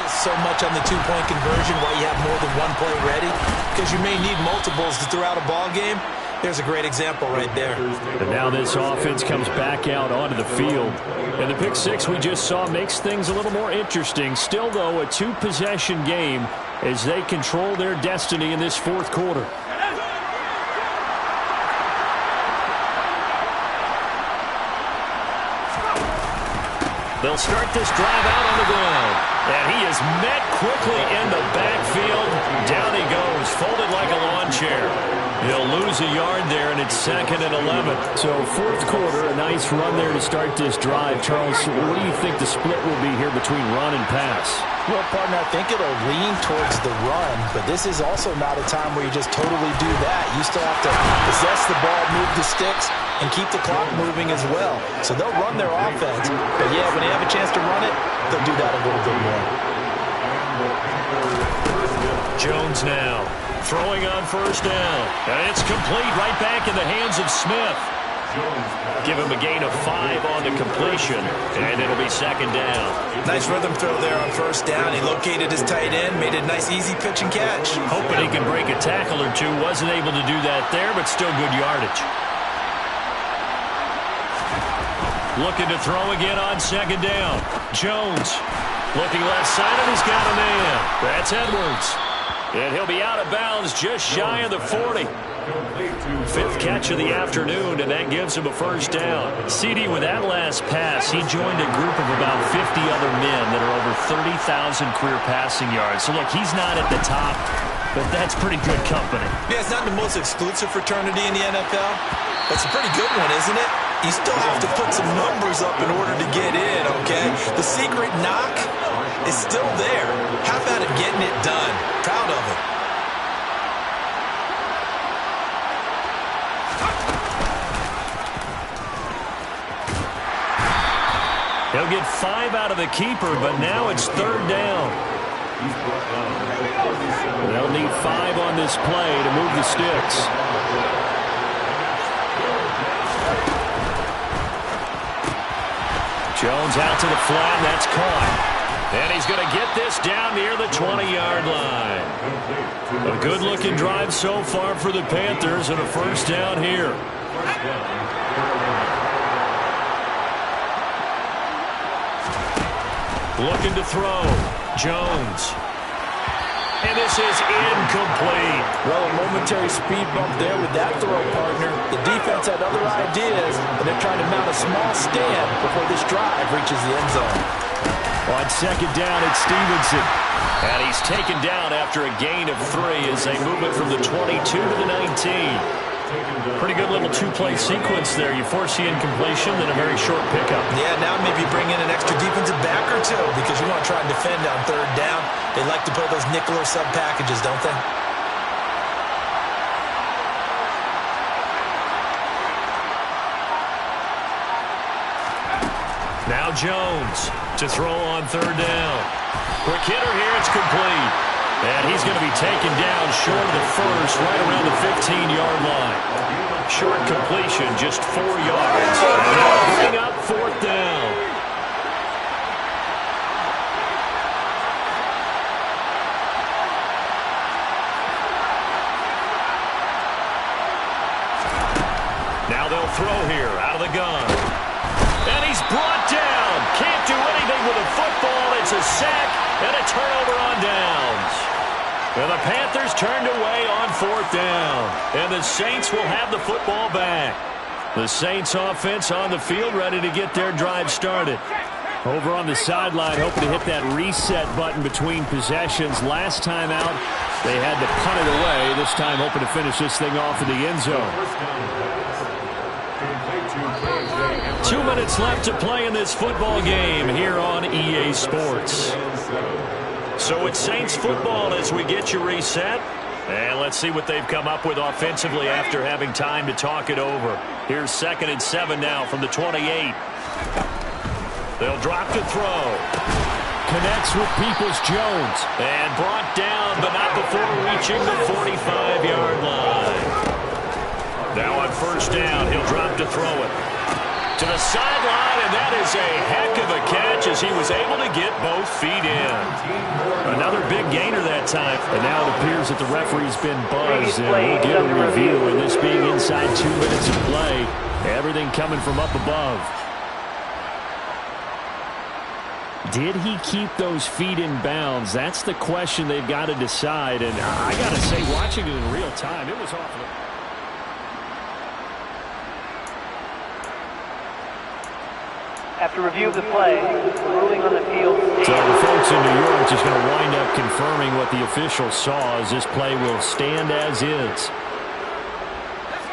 so much on the 2-point conversion, why you have more than one play ready, because you may need multiples to throw out a ball game. There's a great example right there. And now this offense comes back out onto the field. And the pick 6 we just saw makes things a little more interesting. Still, though, a 2-possession game as they control their destiny in this 4th quarter. They'll start this drive out on the ground. And he is met quickly in the backfield. Down he goes, folded like a lawn chair. He'll lose a yard there, and it's 2nd and 11. So 4th quarter, a nice run there to start this drive. Charles, what do you think the split will be here between run and pass? Well, partner, I think it'll lean towards the run, but this is also not a time where you just totally do that. You still have to possess the ball, move the sticks, and keep the clock moving as well. So they'll run their offense, but yeah, when they have a chance to run it, they'll do that a little bit more. Jones now throwing on 1st down. And it's complete right back in the hands of Smith. Give him a gain of 5 on the completion, and it'll be 2nd down. Nice rhythm throw there on 1st down. He located his tight end, made a nice easy pitch and catch. Hoping he can break a tackle or two. Wasn't able to do that there, but still good yardage. Looking to throw again on 2nd down. Jones looking left side, and he's got a man. That's Edwards. And he'll be out of bounds just shy of the 40. Fifth catch of the afternoon, and that gives him a first down. CD, with that last pass, he joined a group of about 50 other men that are over 30,000 career passing yards. So, look, he's not at the top, but that's pretty good company. Yeah, it's not the most exclusive fraternity in the NFL. That's a pretty good one, isn't it? You still have to put some numbers up in order to get in, okay? The secret knock is still there. How about it getting it done? Proud of it. He'll get 5 out of the keeper, but now it's third down. They'll need 5 on this play to move the sticks. Jones out to the flat. That's caught. And he's going to get this down near the 20-yard line. A good-looking drive so far for the Panthers, and a first down here. Looking to throw. Jones. And this is incomplete. Well, a momentary speed bump there with that throw, partner. The defense had other ideas, and they're trying to mount a small stand before this drive reaches the end zone. On second down, it's Stevenson. And he's taken down after a gain of 3 as they move it from the 22 to the 19. Pretty good little two-play sequence there. You force the incompletion, then a very short pickup. Yeah, now maybe bring in an extra defensive back or two because you want to try and defend on third down. They like to play those nickel or sub packages, don't they? Now Jones to throw on third down. Quick hitter here, it's complete. And he's going to be taken down short of the first, right around the 15-yard line. Short completion, just 4 yards. Now bring up fourth down. Now they'll throw here out of the gun. And he's brought down. Can't do anything with a football. It's a sack and a turnover on downs. And the Panthers turned away on fourth down. And the Saints will have the football back. The Saints offense on the field ready to get their drive started. Over on the sideline, hoping to hit that reset button between possessions. Last time out, they had to punt it away. This time hoping to finish this thing off in the end zone. 2 minutes left to play in this football game here on EA Sports. So it's Saints football as we get you reset. And let's see what they've come up with offensively after having time to talk it over. Here's 2nd and 7 now from the 28. They'll drop to throw. Connects with Peoples-Jones. And brought down, but not before reaching the 45-yard line. Now on first down, he'll drop to throw it. To the sideline, and that is a heck of a catch as he was able to get both feet in. Another big gainer that time. And now it appears that the referee's been buzzed, and we'll get a review. And this being inside 2 minutes of play, everything coming from up above. Did he keep those feet in bounds? That's the question they've got to decide. And I got to say, watching it in real time, it was awful. After review of the play, ruling on the field. So the folks in New York just going to wind up confirming what the officials saw as this play will stand as is.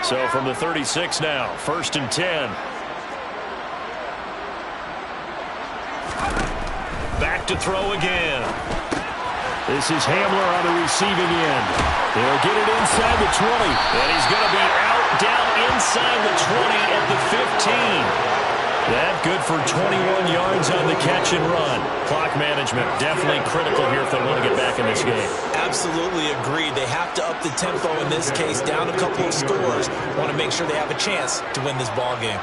So from the 36 now, 1st and 10. Back to throw again. This is Hamler on the receiving end. They'll get it inside the 20. And he's going to be out down inside the 20 at the 15. That good for 21 yards on the catch and run. Clock management definitely critical here if they want to get back in this game. Absolutely agreed. They have to up the tempo in this case, down a couple of scores. Want to make sure they have a chance to win this ball game.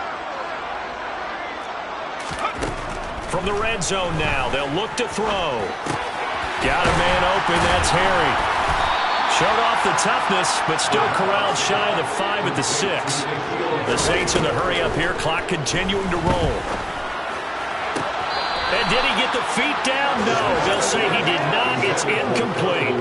From the red zone now, they'll look to throw. Got a man open, that's Harry. Showed off the toughness, but still corralled shy of the 5 at the 6. The Saints in the hurry up here, clock continuing to roll. And did he get the feet down? No, they'll say he did not. It's incomplete.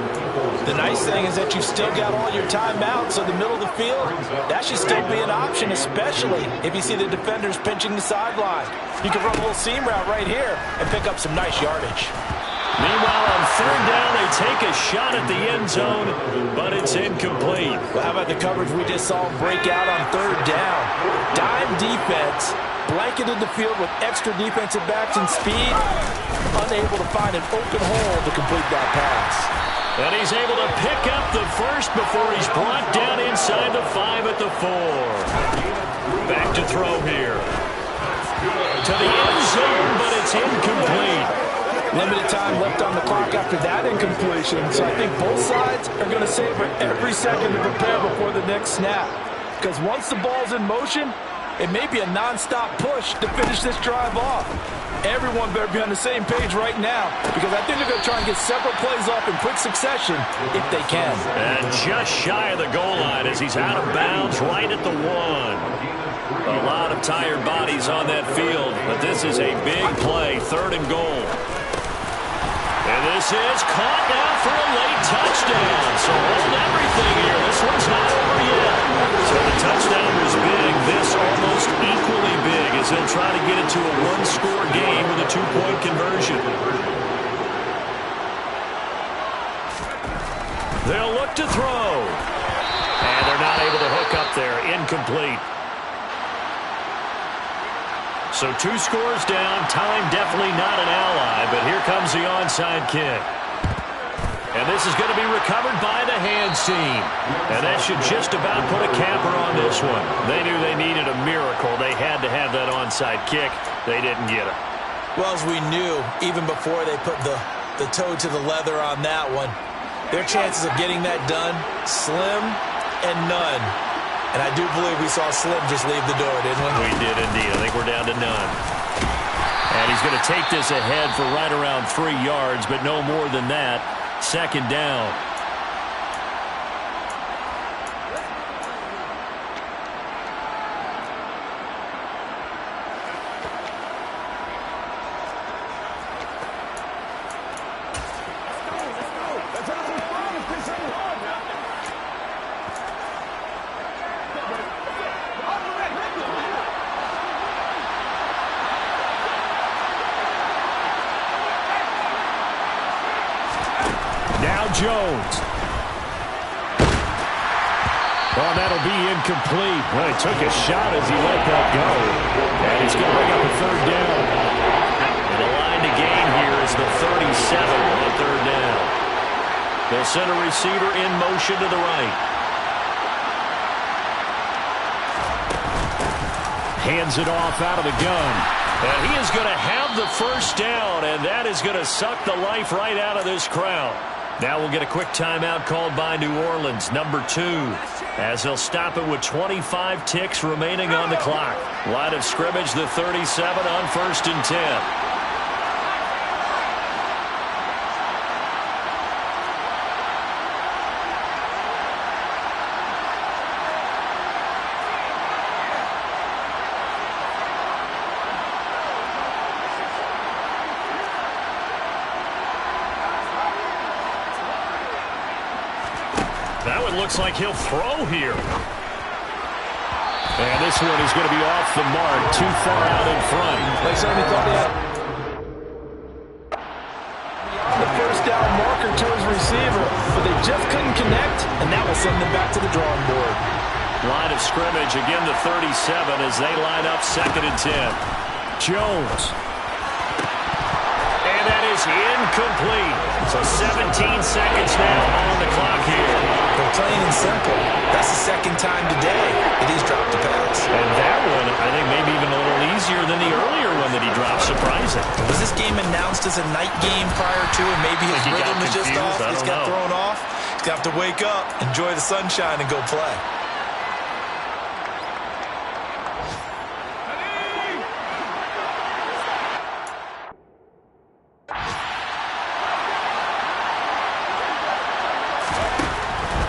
The nice thing is that you've still got all your timeouts, so the middle of the field, that should still be an option, especially if you see the defenders pinching the sideline. You can run a little seam route right here and pick up some nice yardage. Meanwhile, on third down, they take a shot at the end zone, but it's incomplete. Well, how about the coverage we just saw break out on third down? Dime defense, blanketed the field with extra defensive backs and speed, unable to find an open hole to complete that pass. And he's able to pick up the first before he's brought down inside the 5 at the 4. Back to throw here. To the end zone, but it's incomplete. Limited time left on the clock after that incompletion, so I think both sides are going to savor every second to prepare before the next snap. Because once the ball's in motion, it may be a non-stop push to finish this drive off. Everyone better be on the same page right now, because I think they're going to try and get several plays off in quick succession if they can. And just shy of the goal line as he's out of bounds right at the 1. A lot of tired bodies on that field, but this is a big play, 3rd and goal. And this is caught now for a late touchdown. So hold everything here. This one's not over yet. So the touchdown was big. This almost equally big as they'll try to get it to a one-score game with a 2-point conversion. They'll look to throw. And they're not able to hook up there. Incomplete. So 2 scores down. Time definitely not an ally, but here comes the onside kick. And this is going to be recovered by the hands team. And that should just about put a capper on this one. They knew they needed a miracle. They had to have that onside kick. They didn't get it. Well, as we knew, even before they put the toe to the leather on that one, their chances of getting that done, slim and none. And I do believe we saw Slim just leave the door, didn't we? We did indeed. I think we're down to none. And he's going to take this ahead for right around 3 yards, but no more than that. 2nd down. Jones. Well, that'll be incomplete. Well, he took a shot as he let that go. And he's going to bring up a 3rd down. And the line to gain here is the 37 on 3rd down. They'll send a receiver in motion to the right. Hands it off out of the gun. And he is going to have the 1st down, and that is going to suck the life right out of this crowd. Now we'll get a quick timeout called by New Orleans, number 2, as they'll stop it with 25 ticks remaining on the clock. Line of scrimmage, the 37 on 1st and 10. That one looks like he'll throw here. And this one is going to be off the mark, too far out in front. They certainly thought they had the 1st down marker to his receiver, but they just couldn't connect, and that will send them back to the drawing board. Line of scrimmage, again the 37 as they line up 2nd and 10. Jones. And that is incomplete. So 17 seconds now on the clock here. But plain and simple, that's the 2nd time today that he's dropped a pass. And that one, I think, maybe even a little easier than the earlier one that he dropped. Surprising. Was this game announced as a night game prior to, and maybe his rhythm is just off? He's got thrown off. He's got to wake up, enjoy the sunshine, and go play.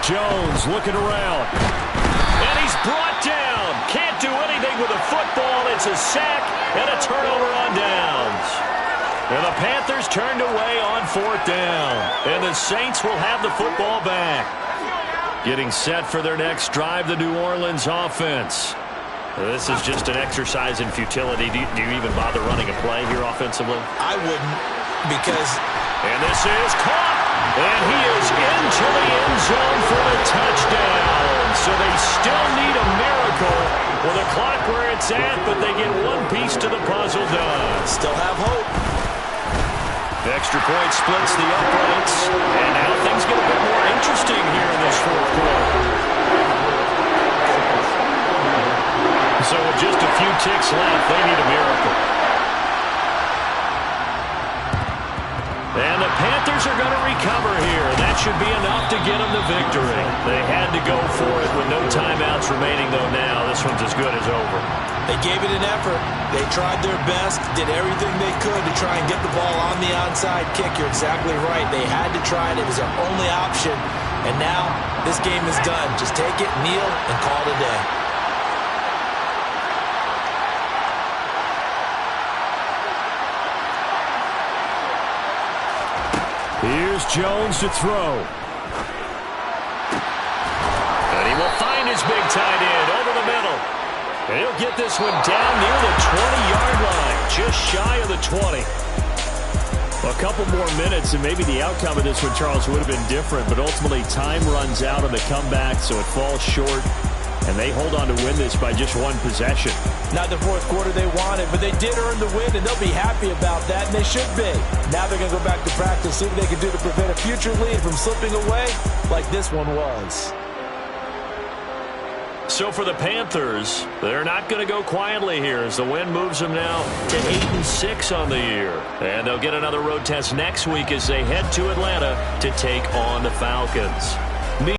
Jones looking around. And he's brought down. Can't do anything with a football. It's a sack and a turnover on downs. And the Panthers turned away on 4th down. And the Saints will have the football back. Getting set for their next drive, the New Orleans offense. This is just an exercise in futility. Do you even bother running a play here offensively? I wouldn't, because... And this is caught. And he is into the end zone for the touchdown. So they still need a miracle with the clock where it's at, but they get one piece to the puzzle done. Still have hope. The extra point splits the uprights. And now things get a bit more interesting here in this 4th quarter. So with just a few ticks left, they need a miracle. And the Panthers are going to recover here. That should be enough to get them the victory. They had to go for it with no timeouts remaining, though now this one's as good as over. They gave it an effort. They tried their best, did everything they could to try and get the ball on the onside kick. You're exactly right. They had to try it. It was their only option. And now this game is done. Just take it, kneel, and call it a day. Here's Jones to throw. And he will find his big tight end over the middle. And he'll get this one down near the 20-yard line, just shy of the 20. A couple more minutes, and maybe the outcome of this one, Charles, would have been different. But ultimately, time runs out on the comeback, so it falls short. And they hold on to win this by just one possession. Not the 4th quarter they wanted, but they did earn the win, and they'll be happy about that, and they should be. Now they're going to go back to practice, see what they can do to prevent a future lead from slipping away like this one was. So for the Panthers, they're not going to go quietly here as the win moves them now to 8-6 on the year. And they'll get another road test next week as they head to Atlanta to take on the Falcons.